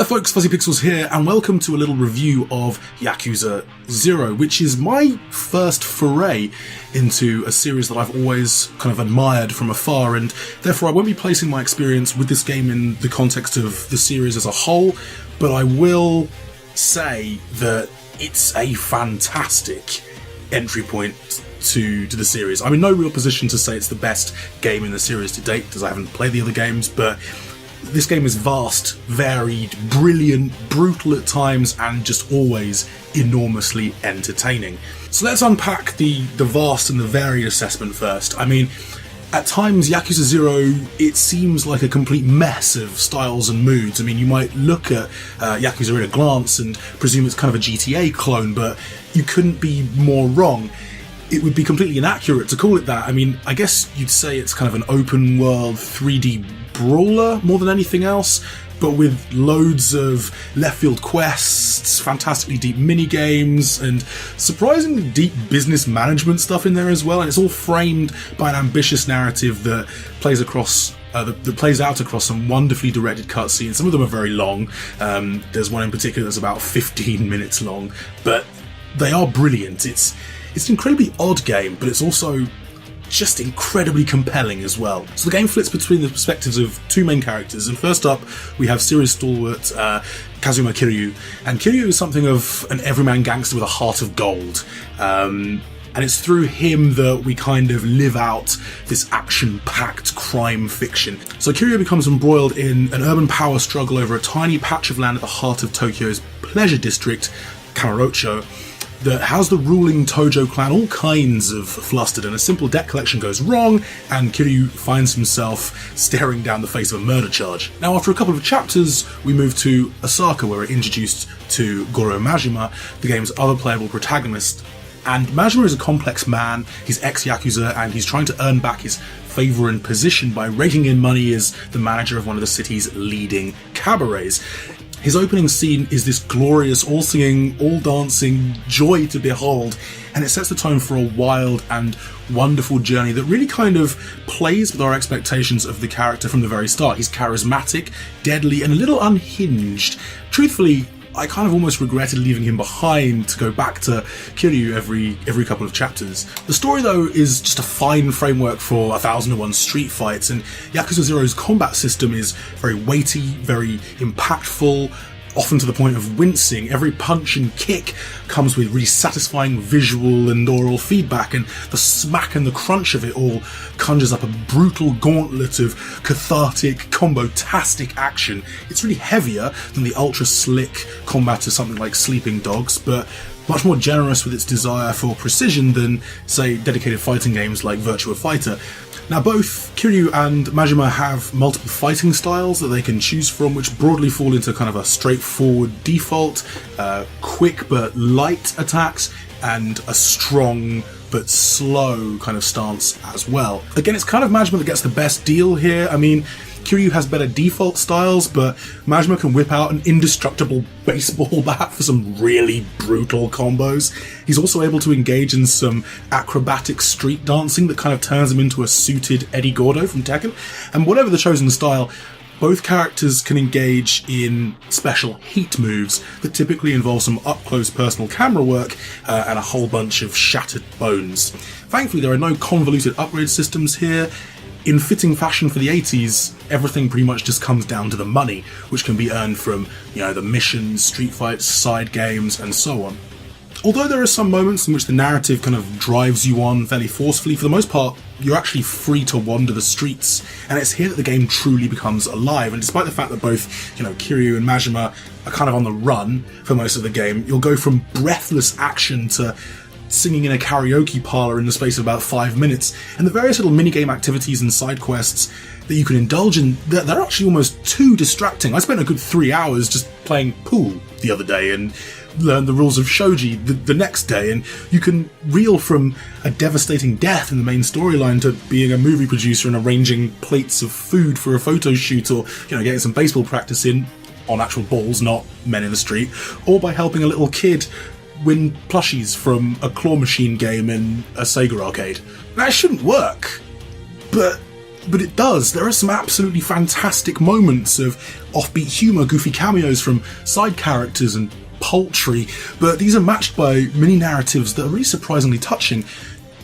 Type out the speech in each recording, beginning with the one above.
Hello folks, Fuzzy Pixels here, and welcome to a little review of Yakuza 0, which is my first foray into a series that I've always kind of admired from afar, and therefore I won't be placing my experience with this game in the context of the series as a whole, but I will say that it's a fantastic entry point to the series. I'm in no real position to say it's the best game in the series to date, because I haven't played the other games, but this game is vast, varied, brilliant, brutal at times, and just always enormously entertaining. So let's unpack the vast and the varied assessment first. I mean, at times, Yakuza 0, it seems like a complete mess of styles and moods. I mean, you might look at Yakuza at a glance and presume it's kind of a GTA clone, but you couldn't be more wrong. It would be completely inaccurate to call it that. I mean, I guess you'd say it's kind of an open world 3D brawler more than anything else, but with loads of left field quests, fantastically deep mini games, and surprisingly deep business management stuff in there as well. And it's all framed by an ambitious narrative that plays out across some wonderfully directed cutscenes. Some of them are very long. There's one in particular that's about 15 minutes long, but they are brilliant. It's an incredibly odd game, but it's also just incredibly compelling as well. So the game flits between the perspectives of two main characters, and first up we have series stalwart Kazuma Kiryu, and Kiryu is something of an everyman gangster with a heart of gold, and it's through him that we kind of live out this action-packed crime fiction. So Kiryu becomes embroiled in an urban power struggle over a tiny patch of land at the heart of Tokyo's pleasure district, Kamurocho, that has the ruling Tojo clan all kinds of flustered, and a simple debt collection goes wrong, and Kiryu finds himself staring down the face of a murder charge. Now, after a couple of chapters, we move to Osaka, where we're introduced to Goro Majima, the game's other playable protagonist. And Majima is a complex man, he's ex-Yakuza, and he's trying to earn back his favour and position by raking in money as the manager of one of the city's leading cabarets. His opening scene is this glorious, all-singing, all-dancing joy to behold, and it sets the tone for a wild and wonderful journey that really kind of plays with our expectations of the character from the very start. He's charismatic, deadly, and a little unhinged. Truthfully, I kind of almost regretted leaving him behind to go back to Kiryu every couple of chapters. The story, though, is just a fine framework for 1001 street fights, and Yakuza 0's combat system is very weighty, very impactful, often to the point of wincing. Every punch and kick comes with really satisfying visual and oral feedback, and the smack and the crunch of it all conjures up a brutal gauntlet of cathartic, combo-tastic action. It's really heavier than the ultra-slick combat of something like Sleeping Dogs, but much more generous with its desire for precision than, say, dedicated fighting games like Virtua Fighter. Now, both Kiryu and Majima have multiple fighting styles that they can choose from, which broadly fall into kind of a straightforward default, quick but light attacks, and a strong but slow kind of stance as well. Again, it's kind of Majima that gets the best deal here. I mean, Kiryu has better default styles, but Majima can whip out an indestructible baseball bat for some really brutal combos. He's also able to engage in some acrobatic street dancing that kind of turns him into a suited Eddie Gordo from Tekken. And whatever the chosen style, both characters can engage in special heat moves that typically involve some up-close personal camera work and a whole bunch of shattered bones. Thankfully, there are no convoluted upgrade systems here. In fitting fashion for the 80s, everything pretty much just comes down to the money, which can be earned from, the missions, street fights, side games, and so on. Although there are some moments in which the narrative kind of drives you on fairly forcefully, for the most part, you're actually free to wander the streets, and it's here that the game truly becomes alive. And despite the fact that both, Kiryu and Majima are kind of on the run for most of the game, you'll go from breathless action to singing in a karaoke parlour in the space of about 5 minutes, and the various little minigame activities and side quests that you can indulge in, they're actually almost too distracting. I spent a good 3 hours just playing pool the other day and learned the rules of shogi the next day, and you can reel from a devastating death in the main storyline to being a movie producer and arranging plates of food for a photo shoot, or getting some baseball practice in on actual balls, not men in the street, or by helping a little kid win plushies from a claw machine game in a Sega arcade. Now, it shouldn't work, but but it does. There are some absolutely fantastic moments of offbeat humour, goofy cameos from side characters and poultry, but these are matched by mini narratives that are really surprisingly touching.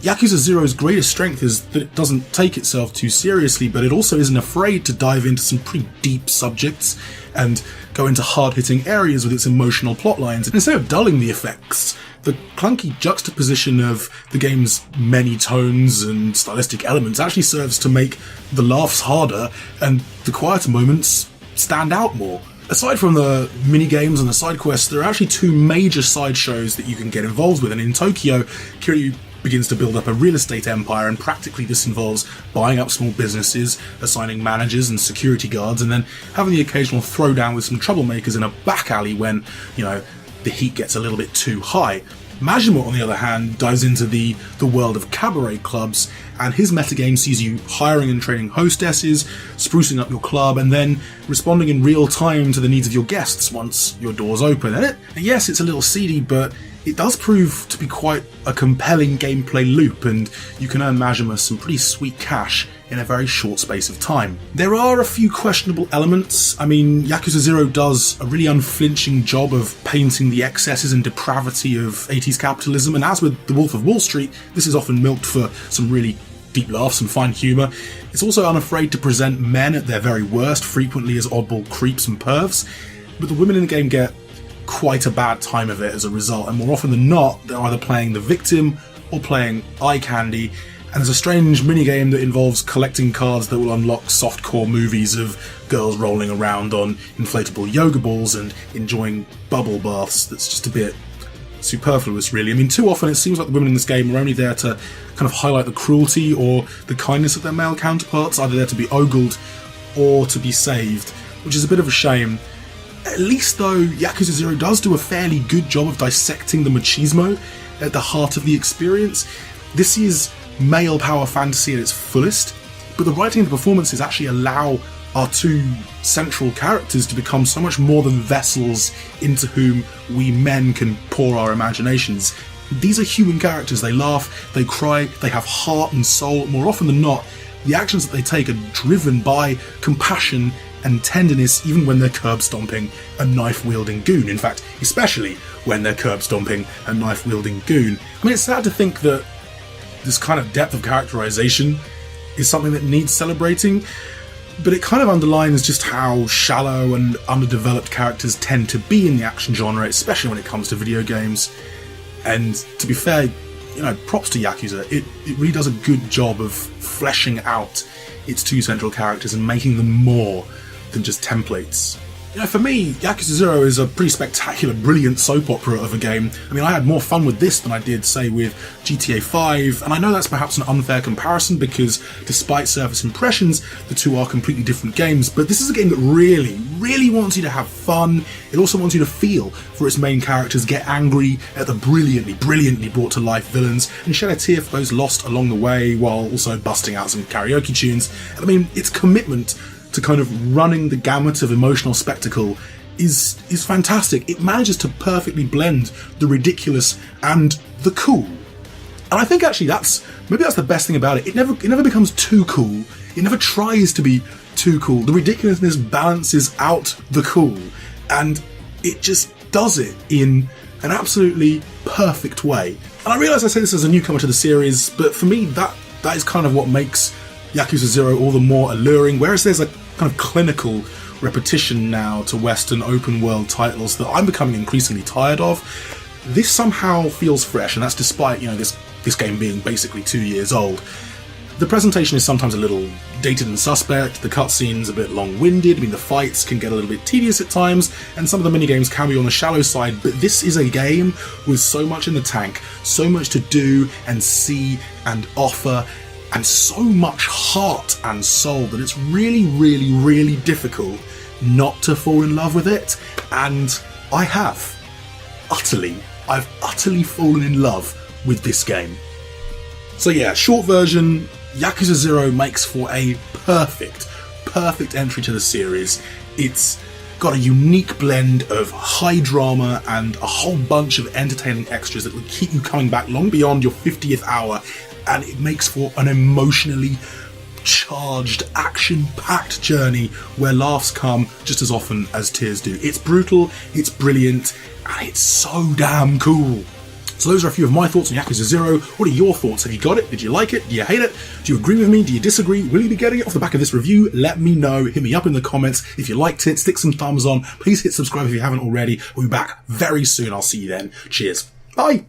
Yakuza 0's greatest strength is that it doesn't take itself too seriously, but it also isn't afraid to dive into some pretty deep subjects and go into hard-hitting areas with its emotional plot lines. And instead of dulling the effects, the clunky juxtaposition of the game's many tones and stylistic elements actually serves to make the laughs harder and the quieter moments stand out more. Aside from the mini-games and the side quests, there are actually two major side shows that you can get involved with, and in Tokyo, Kiryu begins to build up a real estate empire, and practically this involves buying up small businesses, assigning managers and security guards, and then having the occasional throwdown with some troublemakers in a back alley when, the heat gets a little bit too high. Majima, on the other hand, dives into the world of cabaret clubs, and his metagame sees you hiring and training hostesses, sprucing up your club, and then responding in real time to the needs of your guests once your doors open. And yes, it's a little seedy, but it does prove to be quite a compelling gameplay loop, and you can earn Majima some pretty sweet cash in a very short space of time. There are a few questionable elements. I mean, Yakuza 0 does a really unflinching job of painting the excesses and depravity of 80s capitalism, and as with The Wolf of Wall Street, this is often milked for some really deep laughs and fine humour. It's also unafraid to present men at their very worst, frequently as oddball creeps and pervs, but the women in the game get quite a bad time of it as a result, and more often than not, they're either playing the victim or playing eye candy. And there's a strange minigame that involves collecting cards that will unlock softcore movies of girls rolling around on inflatable yoga balls and enjoying bubble baths that's just a bit superfluous, really. I mean, too often it seems like the women in this game are only there to kind of highlight the cruelty or the kindness of their male counterparts, either there to be ogled or to be saved, which is a bit of a shame. At least, though, Yakuza 0 does do a fairly good job of dissecting the machismo at the heart of the experience. This is male power fantasy at its fullest, but the writing and the performances actually allow our two central characters to become so much more than vessels into whom we men can pour our imaginations. These are human characters. They laugh, they cry, they have heart and soul. More often than not, the actions that they take are driven by compassion and tenderness, even when they're curb-stomping a knife-wielding goon. In fact, especially when they're curb-stomping a knife-wielding goon. I mean, it's sad to think that this kind of depth of characterization is something that needs celebrating, but it kind of underlines just how shallow and underdeveloped characters tend to be in the action genre, especially when it comes to video games. And to be fair, props to Yakuza. It really does a good job of fleshing out its two central characters and making them more than just templates. For me, Yakuza 0 is a pretty spectacular, brilliant soap opera of a game. I mean, I had more fun with this than I did, say, with GTA 5, and I know that's perhaps an unfair comparison because, despite surface impressions, the two are completely different games, but this is a game that really, really wants you to have fun. It also wants you to feel for its main characters, get angry at the brilliantly brought to life villains, and shed a tear for those lost along the way, while also busting out some karaoke tunes. And I mean, its commitment to kind of running the gamut of emotional spectacle is fantastic. It manages to perfectly blend the ridiculous and the cool. And I think actually that's the best thing about it. It never becomes too cool. It never tries to be too cool. The ridiculousness balances out the cool, and it just does it in an absolutely perfect way. And I realise I say this as a newcomer to the series, but for me that is kind of what makes Yakuza 0 all the more alluring, whereas there's a kind of clinical repetition now to Western open world titles that I'm becoming increasingly tired of. This somehow feels fresh, and that's despite, this game being basically 2 years old. The presentation is sometimes a little dated and suspect, the cutscenes a bit long-winded, I mean the fights can get a little bit tedious at times, and some of the minigames can be on the shallow side, but this is a game with so much in the tank, so much to do and see and offer, and so much heart and soul that it's really, really, really difficult not to fall in love with it. And I have. I've utterly fallen in love with this game. So yeah, short version, Yakuza 0 makes for a perfect entry to the series. It's got a unique blend of high drama and a whole bunch of entertaining extras that will keep you coming back long beyond your 50th hour, and it makes for an emotionally charged, action-packed journey where laughs come just as often as tears do. It's brutal, it's brilliant, and it's so damn cool. So those are a few of my thoughts on Yakuza 0. What are your thoughts? Have you got it? Did you like it? Do you hate it? Do you agree with me? Do you disagree? Will you be getting it off the back of this review? Let me know. Hit me up in the comments. If you liked it, stick some thumbs on. Please hit subscribe if you haven't already. We'll be back very soon. I'll see you then. Cheers. Bye.